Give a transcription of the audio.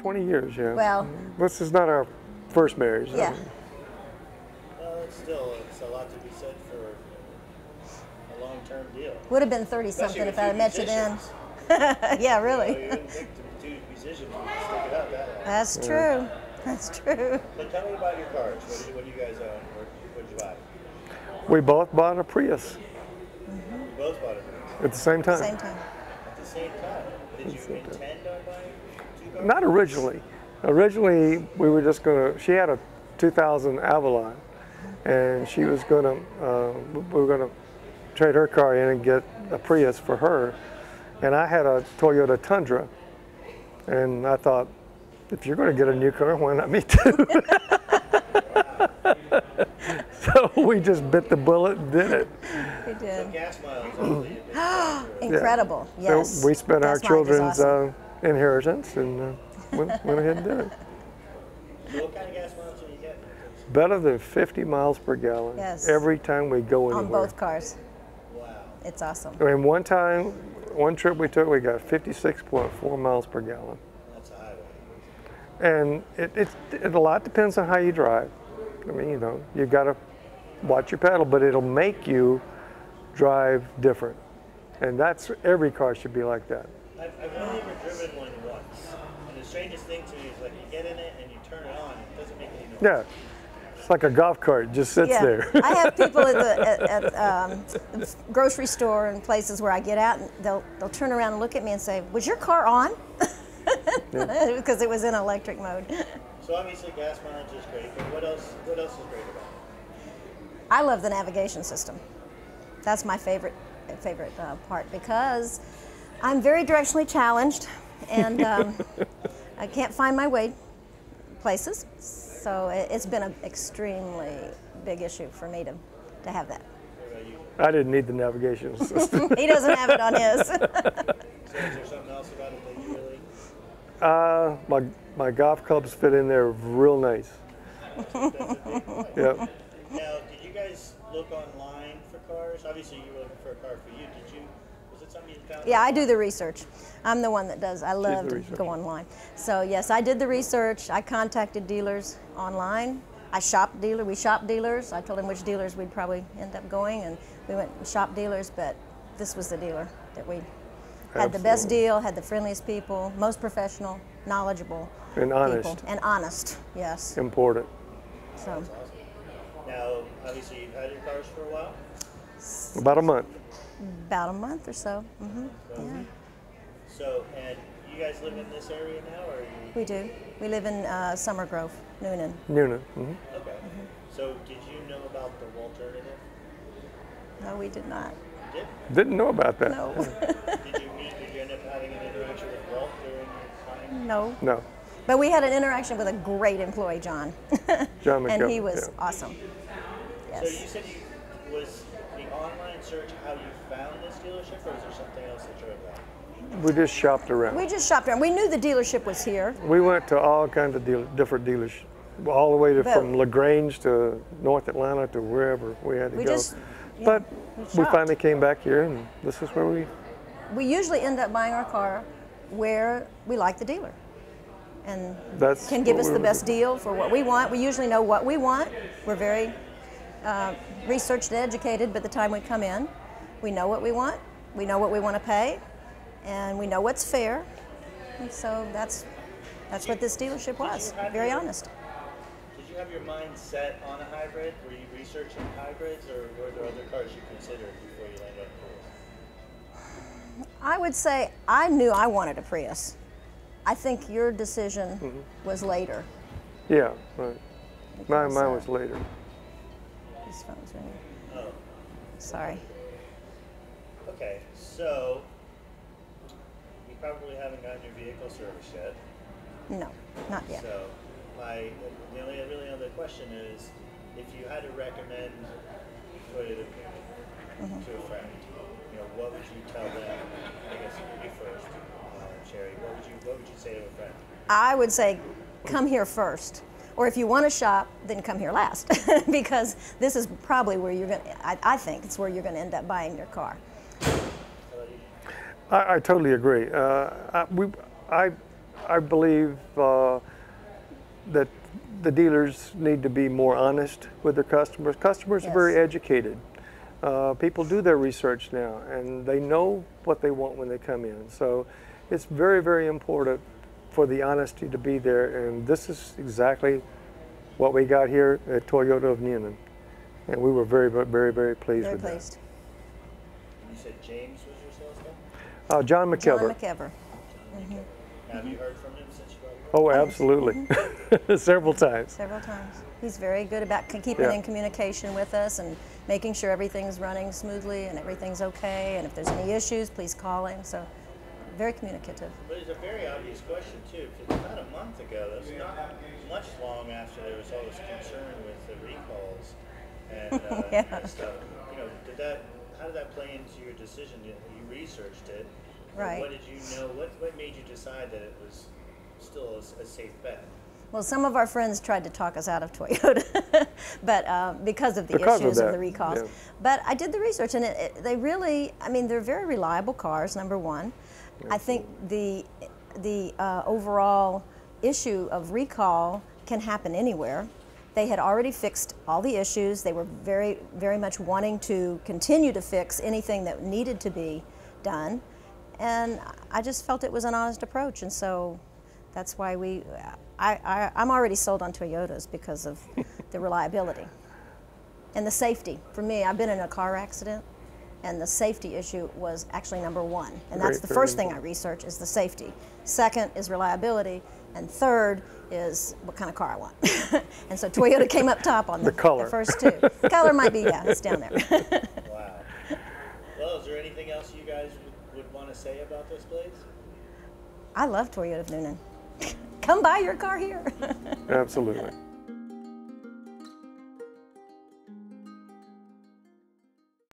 20 years, yeah. Well, this is not our first marriage. Yeah. Well, it's a lot to be said for a long-term deal. Would have been 30-something if I had met you then. Yeah, You really. wouldn't think two musicians would stick it out that long. That's true. That's true. But tell me about your cars. What do you guys own? What did you buy? We both bought a Prius You both bought it at the same time. Same time. at the same time. Did you intend on buying two cars? Not originally. Originally, we were just going to, she had a 2000 Avalon, and she was going to, we were going to trade her car in and get a Prius for her. And I had a Toyota Tundra, and I thought, if you're going to get a new car, why not me too? So we just bit the bullet and did it. We So did. gas miles, obviously, a big factor. Incredible. Yes. So we spent our Gas mileage is children's awesome. inheritance and went ahead and did it. So what kind of gas miles are you getting? Better than 50 miles per gallon Yes. every time we go anywhere. On both cars. Wow. It's awesome. I mean, one trip we took, we got 56.4 miles per gallon. That's a highway. And it a lot depends on how you drive. I mean, you know, you got to watch your pedal, but it'll make you drive different. And that's, every car should be like that. I've only ever driven one once. And the strangest thing to me is like you get in it and you turn it on, it doesn't make any noise. Yeah, it's like a golf cart, just sits there. I have people at the grocery store and places where I get out, and they'll turn around and look at me and say, "Was your car on?" Because it was in electric mode. So obviously gas mileage is great, but what else is great about it? I love the navigation system. That's my favorite part, because I'm very directionally challenged, and I can't find my way places. So it's been an extremely big issue for me to have that. What about you? I didn't need the navigation system. He doesn't have it on his. So is there something else about it that you really... My golf clubs fit in there real nice. That's a big point. Yep. Now, did you guys look online for cars? Obviously, you were looking for a car for you. Was it something you found? Yeah, I do the research. I'm the one that does. I love the to research. go online. So yes, I did the research. I contacted dealers online. We shopped dealers. I told them which dealers we'd probably end up going, and we went and shopped dealers, but this was the dealer that we had the best Absolutely. deal, had the friendliest people, most professional, knowledgeable And honest. people. And honest, yes. Important. So Awesome. Now, obviously, you've had your cars for a while. About a month. about a month or so. Yeah, So, and you guys live in this area now, or are you... we do. We live in Summer Grove, Newnan. Newnan. Okay. So, did you know about the alternative? No, we did not. You did? Didn't know about that. No. Did you end up having an interaction with Walt during your time? No. No. But we had an interaction with a great employee, John. John And he McKelvey, was yeah. awesome. So you Yes. said was the online search how you found this dealership, or is there something else that drove that? We just shopped around. We just shopped around. We knew the dealership was here. We went to all kinds of different dealers, all the way But- from LaGrange to North Atlanta to wherever we had to We go. just, yeah, But we we shopped. finally came back here, and this is where We usually end up buying our car where we like the dealer and That's can give what us we the were best looking deal for what we want. We usually know what we want. We're very researched and educated by the time we come in. We know what we want. We know what we want to pay, and we know what's fair. And so that's what this dealership was. Very honest. Did you have your mind set on a hybrid? Were you researching hybrids, or were there other cars you considered before you landed on Prius? I would say I knew I wanted a Prius. I think your decision was later. Yeah, right. Because, Mine was later. This phone's ringing. Oh, Sorry. okay. So you probably haven't gotten your vehicle service yet. No, not yet. So the only really other question is, if you had to recommend Toyota to a friend, what would you tell them? I guess you first, Sherry. What would you say to a friend? I would say come here first. Or if you want to shop, then come here last. Because this is probably where you're going to, I think it's where you're going to end up buying your car. How about you? I totally agree. I believe that the dealers need to be more honest with their customers. Customers are very educated. People do their research now, and they know what they want when they come in. So it's very, very important for the honesty to be there, and this is exactly what we got here at Toyota of Newnan. And we were very, very, very pleased with that. You said James was your sales guy? John McKever. John McKever. Have you heard from him since you got here? Oh, absolutely. Several times. Several times. He's very good about keeping in communication with us and making sure everything's running smoothly and everything's okay. And if there's any issues, please call him. So, very communicative. But it's a very obvious question too. Because about a month ago, that's not much long after there was all this concern with the recalls and, and stuff. You know, how did that play into your decision? You researched it. Right. What did you know? What made you decide that it was still a safe bet? Well, some of our friends tried to talk us out of Toyota, but because of the issues of the recalls. Yeah. But I did the research, and they really, I mean, they're very reliable cars, number one. I think the overall issue of recall can happen anywhere. They had already fixed all the issues. They were very, very much wanting to continue to fix anything that needed to be done. And I just felt it was an honest approach, and so that's why I'm already sold on Toyotas because of the reliability and the safety. For me, I've been in a car accident, and the safety issue was actually number one. And that's the first thing I research is the safety. Second is reliability, and third is what kind of car I want. And so Toyota came up top on the color. The first two. The color might be, it's down there. Wow. Well, is there anything else you guys would want to say about this place? I love Toyota of Newnan. Come buy your car here. Absolutely.